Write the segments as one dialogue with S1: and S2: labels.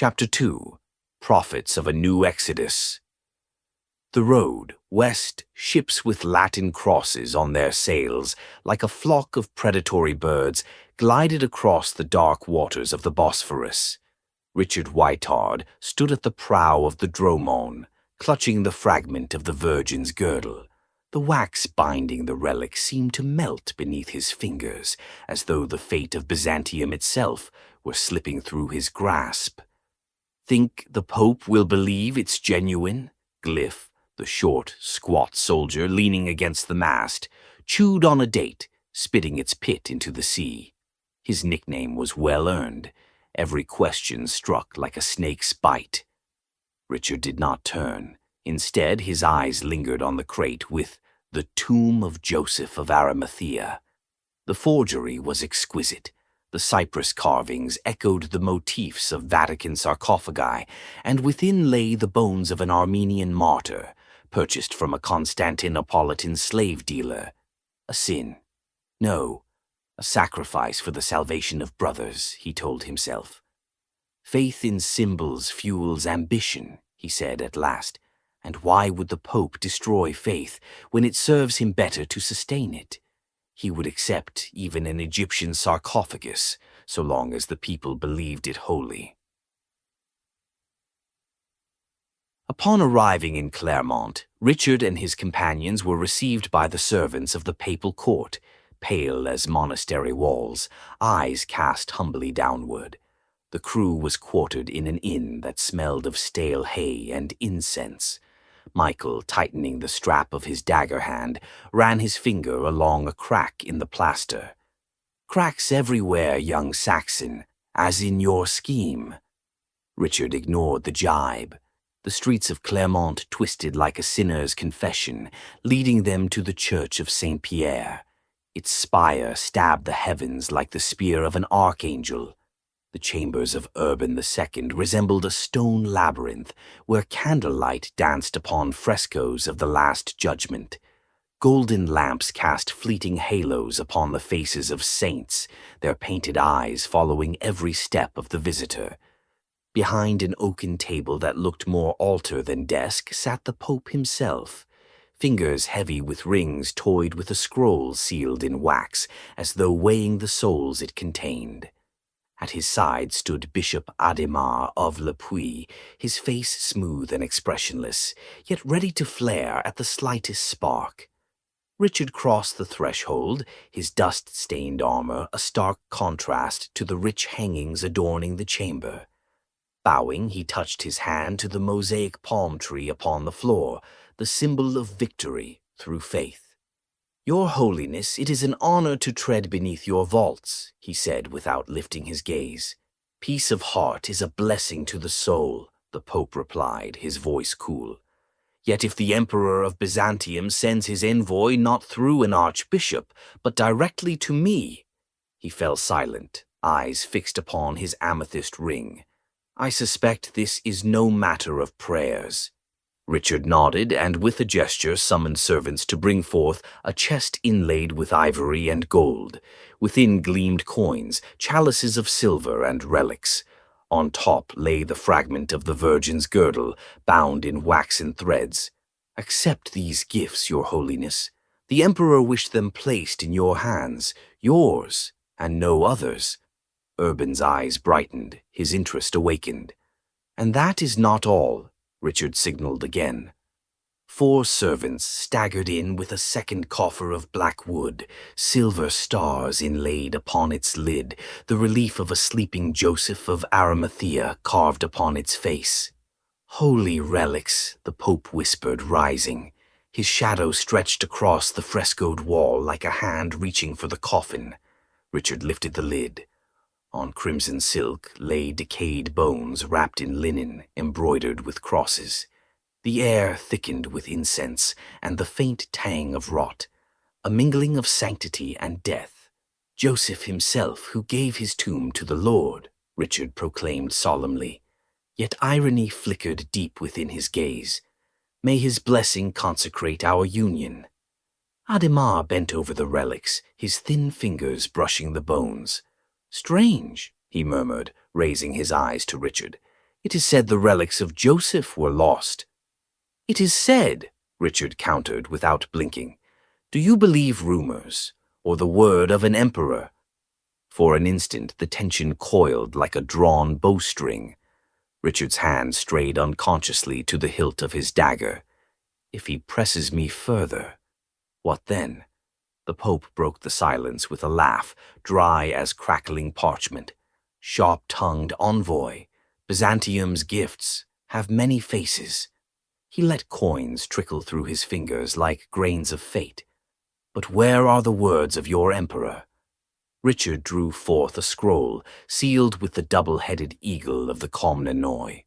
S1: Chapter 2. Prophets of a New Exodus. The road, west, ships with Latin crosses on their sails, like a flock of predatory birds, glided across the dark waters of the Bosphorus. Richard Wytard stood at the prow of the dromon, clutching the fragment of the Virgin's girdle. The wax binding the relic seemed to melt beneath his fingers, as though the fate of Byzantium itself were slipping through his grasp. "Think the Pope will believe it's genuine?" Glyph, the short, squat soldier leaning against the mast, chewed on a date, spitting its pit into the sea. His nickname was well earned. Every question struck like a snake's bite. Richard did not turn. Instead, his eyes lingered on the crate with the Tomb of Joseph of Arimathea. The forgery was exquisite. The cypress carvings echoed the motifs of Vatican sarcophagi, and within lay the bones of an Armenian martyr, purchased from a Constantinopolitan slave dealer. A sin. No, a sacrifice for the salvation of brothers, he told himself. Faith in symbols fuels ambition, he said at last, and why would the Pope destroy faith when it serves him better to sustain it? He would accept even an Egyptian sarcophagus, so long as the people believed it holy. Upon arriving in Clermont, Richard and his companions were received by the servants of the papal court, pale as monastery walls, eyes cast humbly downward. The crew was quartered in an inn that smelled of stale hay and incense. Michael, tightening the strap of his dagger hand, ran his finger along a crack in the plaster. "Cracks everywhere, young Saxon, as in your scheme." Richard ignored the jibe. The streets of Clermont twisted like a sinner's confession, leading them to the church of St. Pierre. Its spire stabbed the heavens like the spear of an archangel. The chambers of Urban II resembled a stone labyrinth where candlelight danced upon frescoes of the Last Judgment. Golden lamps cast fleeting halos upon the faces of saints, their painted eyes following every step of the visitor. Behind an oaken table that looked more altar than desk sat the Pope himself. Fingers heavy with rings toyed with a scroll sealed in wax, as though weighing the souls it contained. At his side stood Bishop Adhemar of Le Puy, his face smooth and expressionless, yet ready to flare at the slightest spark. Richard crossed the threshold, his dust-stained armor a stark contrast to the rich hangings adorning the chamber. Bowing, he touched his hand to the mosaic palm tree upon the floor, the symbol of victory through faith. "Your Holiness, it is an honor to tread beneath your vaults," he said without lifting his gaze. "Peace of heart is a blessing to the soul," the Pope replied, his voice cool. "Yet if the Emperor of Byzantium sends his envoy not through an archbishop, but directly to me—" He fell silent, eyes fixed upon his amethyst ring. "I suspect this is no matter of prayers." Richard nodded and with a gesture summoned servants to bring forth a chest inlaid with ivory and gold. Within gleamed coins, chalices of silver and relics. On top lay the fragment of the Virgin's girdle, bound in waxen threads. "Accept these gifts, Your Holiness. The Emperor wished them placed in your hands, yours, and no others." Urban's eyes brightened, his interest awakened. "And that is not all," Richard signaled again. 4 servants staggered in with a second coffer of black wood, silver stars inlaid upon its lid, the relief of a sleeping Joseph of Arimathea carved upon its face. "Holy relics," the Pope whispered, rising. His shadow stretched across the frescoed wall like a hand reaching for the coffin. Richard lifted the lid. On crimson silk lay decayed bones wrapped in linen, embroidered with crosses. The air thickened with incense and the faint tang of rot, a mingling of sanctity and death. "Joseph himself, who gave his tomb to the Lord," Richard proclaimed solemnly. Yet irony flickered deep within his gaze. "May his blessing consecrate our union." Adhemar bent over the relics, his thin fingers brushing the bones. "Strange," he murmured, raising his eyes to Richard. It is said the relics of Joseph were lost. It is said, Richard countered without blinking. Do you believe rumors, or the word of an emperor? For an instant, the tension coiled like a drawn bowstring. Richard's hand strayed unconsciously to the hilt of his dagger. If he presses me further, what then? The Pope broke the silence with a laugh, dry as crackling parchment. Sharp-tongued envoy, Byzantium's gifts have many faces. He let coins trickle through his fingers like grains of fate. But where are the words of your emperor? Richard drew forth a scroll, sealed with the double-headed eagle of the Comnenoi.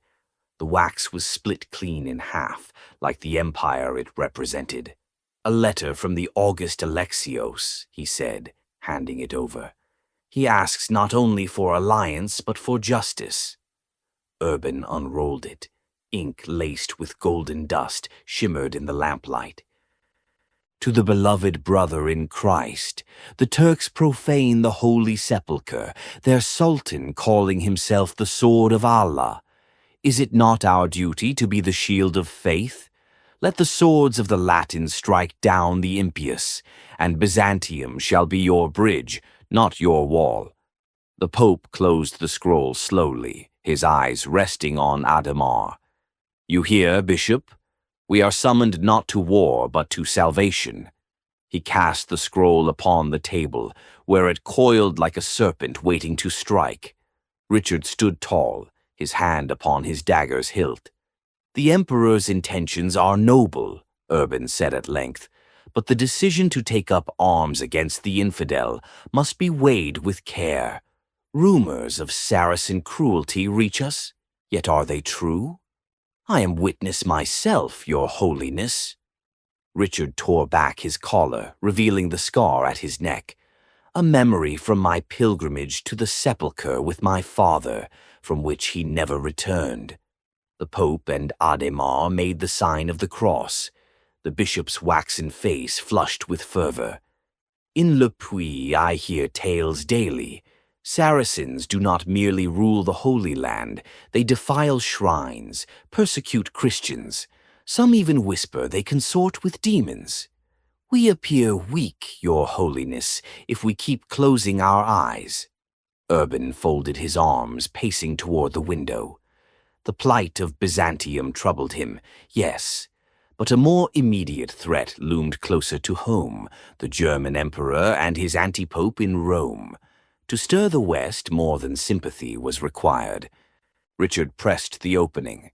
S1: The wax was split clean in half, like the empire it represented. A letter from the august Alexius, he said, handing it over. He asks not only for alliance, but for justice. Urban unrolled it. Ink laced with golden dust shimmered in the lamplight. To the beloved brother in Christ, the Turks profane the Holy Sepulchre, their sultan calling himself the sword of Allah. Is it not our duty to be the shield of faith? Let the swords of the Latins strike down the impious, and Byzantium shall be your bridge, not your wall. The Pope closed the scroll slowly, his eyes resting on Adhemar. You hear, Bishop? We are summoned not to war, but to salvation. He cast the scroll upon the table, where it coiled like a serpent waiting to strike. Richard stood tall, his hand upon his dagger's hilt. The Emperor's intentions are noble, Urban said at length, but the decision to take up arms against the infidel must be weighed with care. Rumors of Saracen cruelty reach us, yet are they true? I am witness myself, your holiness. Richard tore back his collar, revealing the scar at his neck. A memory from my pilgrimage to the sepulchre with my father, from which he never returned. The Pope and Adhemar made the sign of the cross. The bishop's waxen face flushed with fervor. In Le Puy I hear tales daily. Saracens do not merely rule the Holy Land, they defile shrines, persecute Christians. Some even whisper they consort with demons. We appear weak, your holiness, if we keep closing our eyes. Urban folded his arms, pacing toward the window. The plight of Byzantium troubled him, yes, but a more immediate threat loomed closer to home, the German emperor and his antipope in Rome. To stir the West, more than sympathy was required. Richard pressed the opening.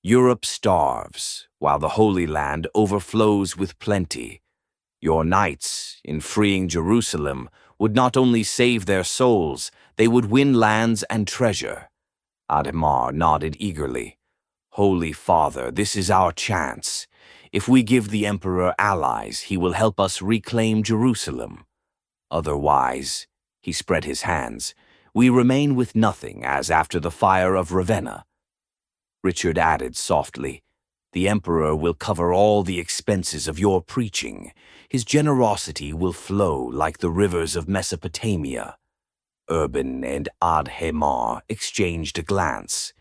S1: Europe starves, while the Holy Land overflows with plenty. Your knights, in freeing Jerusalem, would not only save their souls, they would win lands and treasure. Adhemar nodded eagerly. Holy Father, this is our chance. If we give the Emperor allies, he will help us reclaim Jerusalem. Otherwise, he spread his hands, we remain with nothing as after the fire of Ravenna. Richard added softly, the Emperor will cover all the expenses of your preaching. His generosity will flow like the rivers of Mesopotamia. Urban and Adhemar exchanged a glance.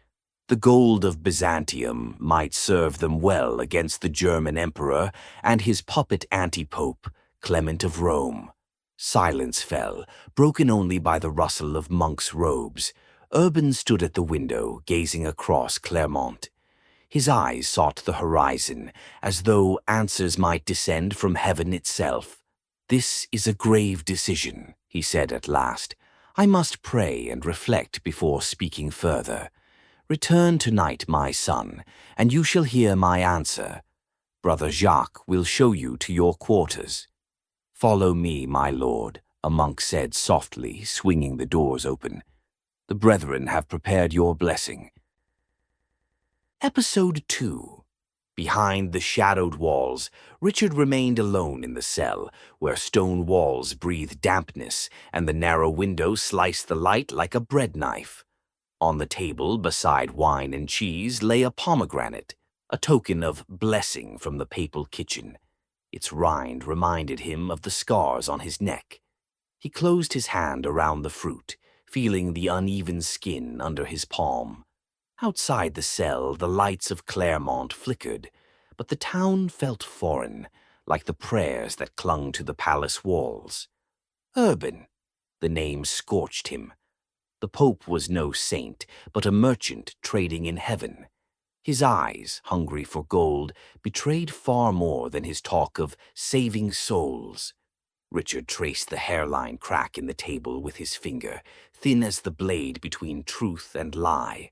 S1: The gold of Byzantium might serve them well against the German Emperor and his puppet antipope, Clement of Rome. Silence fell, broken only by the rustle of monks' robes. Urban stood at the window, gazing across Clermont. His eyes sought the horizon, as though answers might descend from heaven itself. This is a grave decision, he said at last. I must pray and reflect before speaking further. Return tonight, my son, and you shall hear my answer. Brother Jacques will show you to your quarters. Follow me, my lord, a monk said softly, swinging the doors open. The brethren have prepared your blessing. Episode 2. Behind the shadowed walls, Richard remained alone in the cell, where stone walls breathed dampness and the narrow window sliced the light like a bread knife. On the table, beside wine and cheese, lay a pomegranate, a token of blessing from the papal kitchen. Its rind reminded him of the scars on his neck. He closed his hand around the fruit, feeling the uneven skin under his palm. Outside the cell, the lights of Clermont flickered, but the town felt foreign, like the prayers that clung to the palace walls. Urban. The name scorched him. The Pope was no saint, but a merchant trading in heaven. His eyes, hungry for gold, betrayed far more than his talk of saving souls. Richard traced the hairline crack in the table with his finger, thin as the blade between truth and lie.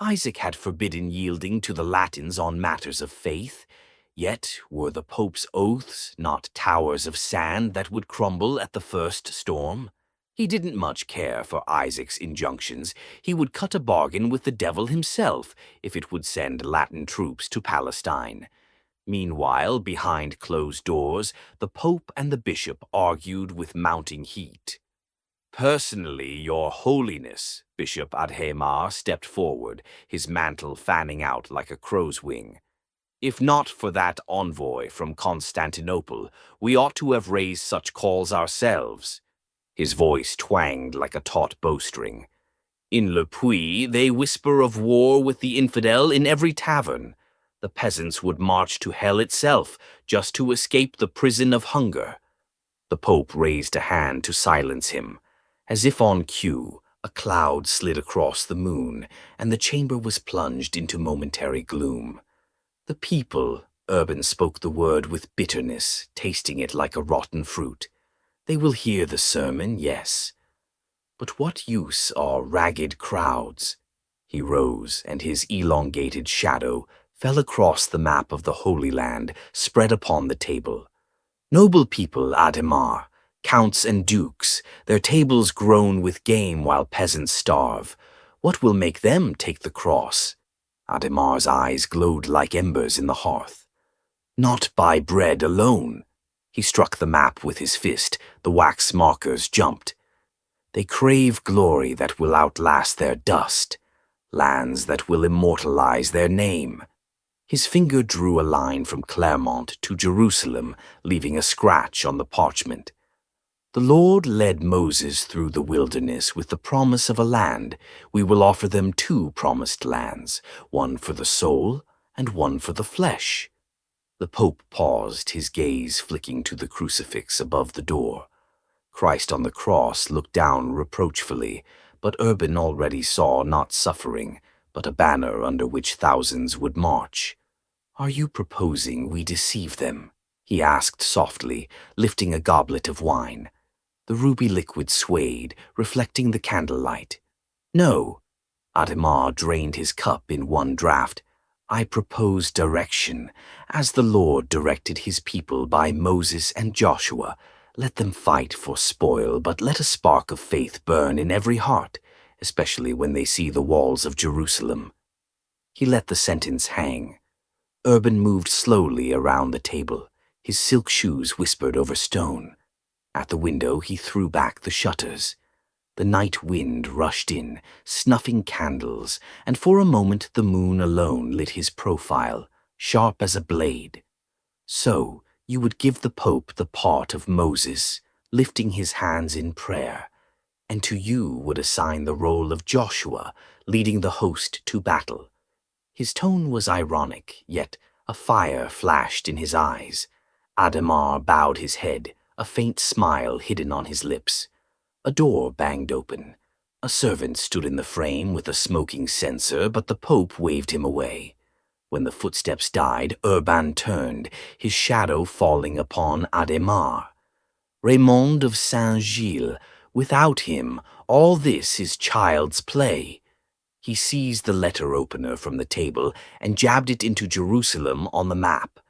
S1: Isaac had forbidden yielding to the Latins on matters of faith, yet were the Pope's oaths not towers of sand that would crumble at the first storm? He didn't much care for Isaac's injunctions. He would cut a bargain with the devil himself if it would send Latin troops to Palestine. Meanwhile, behind closed doors, the Pope and the Bishop argued with mounting heat. "Personally, your holiness," Bishop Adhemar stepped forward, his mantle fanning out like a crow's wing. "If not for that envoy from Constantinople, we ought to have raised such calls ourselves." His voice twanged like a taut bowstring. "In Le Puy, they whisper of war with the infidel in every tavern. The peasants would march to hell itself just to escape the prison of hunger." The Pope raised a hand to silence him. As if on cue, a cloud slid across the moon, and the chamber was plunged into momentary gloom. "The people," Urban spoke the word with bitterness, tasting it like a rotten fruit. "They will hear the sermon, yes. But what use are ragged crowds?" He rose, and his elongated shadow fell across the map of the Holy Land spread upon the table. "Noble people, Adhemar, counts and dukes, their tables groan with game while peasants starve. What will make them take the cross?" Adhemar's eyes glowed like embers in the hearth. "Not by bread alone." He struck the map with his fist. The wax markers jumped. "They crave glory that will outlast their dust, lands that will immortalize their name." His finger drew a line from Clermont to Jerusalem, leaving a scratch on the parchment. "The Lord led Moses through the wilderness with the promise of a land. We will offer them 2 promised lands, one for the soul and one for the flesh." The Pope paused, his gaze flicking to the crucifix above the door. Christ on the cross looked down reproachfully, but Urban already saw not suffering, but a banner under which thousands would march. "Are you proposing we deceive them?" he asked softly, lifting a goblet of wine. The ruby liquid swayed, reflecting the candlelight. "No." Adhemar drained his cup in one draught. "I propose direction, as the Lord directed his people by Moses and Joshua. Let them fight for spoil, but let a spark of faith burn in every heart, especially when they see the walls of Jerusalem." He let the sentence hang. Urban moved slowly around the table. His silk shoes whispered over stone. At the window, he threw back the shutters. The night wind rushed in, snuffing candles, and for a moment the moon alone lit his profile, sharp as a blade. "So, you would give the Pope the part of Moses, lifting his hands in prayer, and to you would assign the role of Joshua, leading the host to battle." His tone was ironic, yet a fire flashed in his eyes. Adhemar bowed his head, a faint smile hidden on his lips. A door banged open. A servant stood in the frame with a smoking censer, but the Pope waved him away. When the footsteps died, Urban turned, his shadow falling upon Adhemar. "Raymond of Saint-Gilles, without him, all this is child's play." He seized the letter opener from the table and jabbed it into Jerusalem on the map.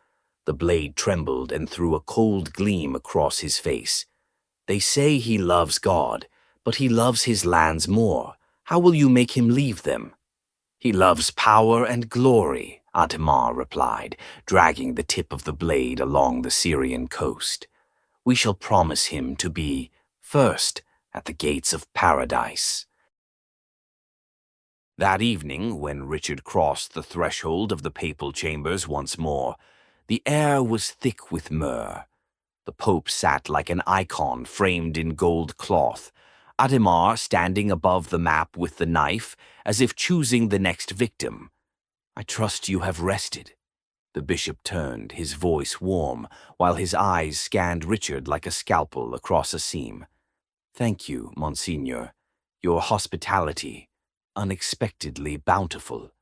S1: The blade trembled and threw a cold gleam across his face. "They say he loves God, but he loves his lands more. How will you make him leave them?" "He loves power and glory," Adhemar replied, dragging the tip of the blade along the Syrian coast. "We shall promise him to be first at the gates of paradise." That evening, when Richard crossed the threshold of the papal chambers once more, the air was thick with myrrh. The Pope sat like an icon framed in gold cloth. Adhemar standing above the map with the knife, as if choosing the next victim. "I trust you have rested." The bishop turned, his voice warm, while his eyes scanned Richard like a scalpel across a seam. "Thank you, Monsignor. Your hospitality, unexpectedly bountiful."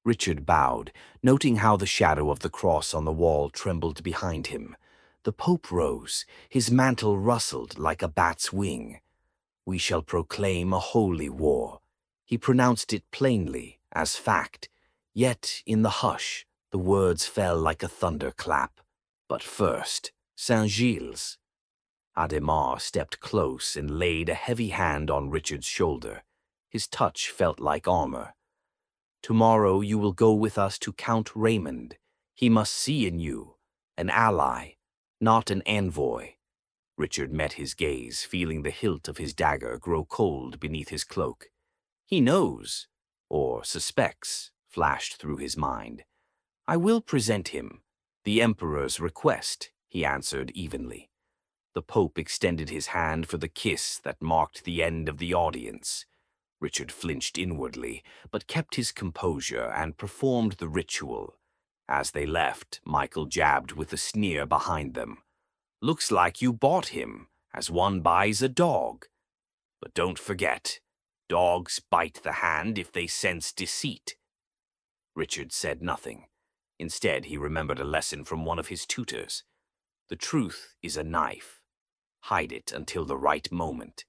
S1: Richard bowed, noting how the shadow of the cross on the wall trembled behind him. The Pope rose, his mantle rustled like a bat's wing. "We shall proclaim a holy war." He pronounced it plainly, as fact, yet in the hush the words fell like a thunderclap. "But first, Saint Gilles." Adhemar stepped close and laid a heavy hand on Richard's shoulder. His touch felt like armor. "Tomorrow you will go with us to Count Raymond. He must see in you an ally, not an envoy." Richard met his gaze, feeling the hilt of his dagger grow cold beneath his cloak. "He knows, or suspects," flashed through his mind. "I will present him. The Emperor's request," he answered evenly. The Pope extended his hand for the kiss that marked the end of the audience. Richard flinched inwardly, but kept his composure and performed the ritual. As they left, Michael jabbed with a sneer behind them. "Looks like you bought him, as one buys a dog. But don't forget, dogs bite the hand if they sense deceit." Richard said nothing. Instead, he remembered a lesson from one of his tutors. The truth is a knife. Hide it until the right moment.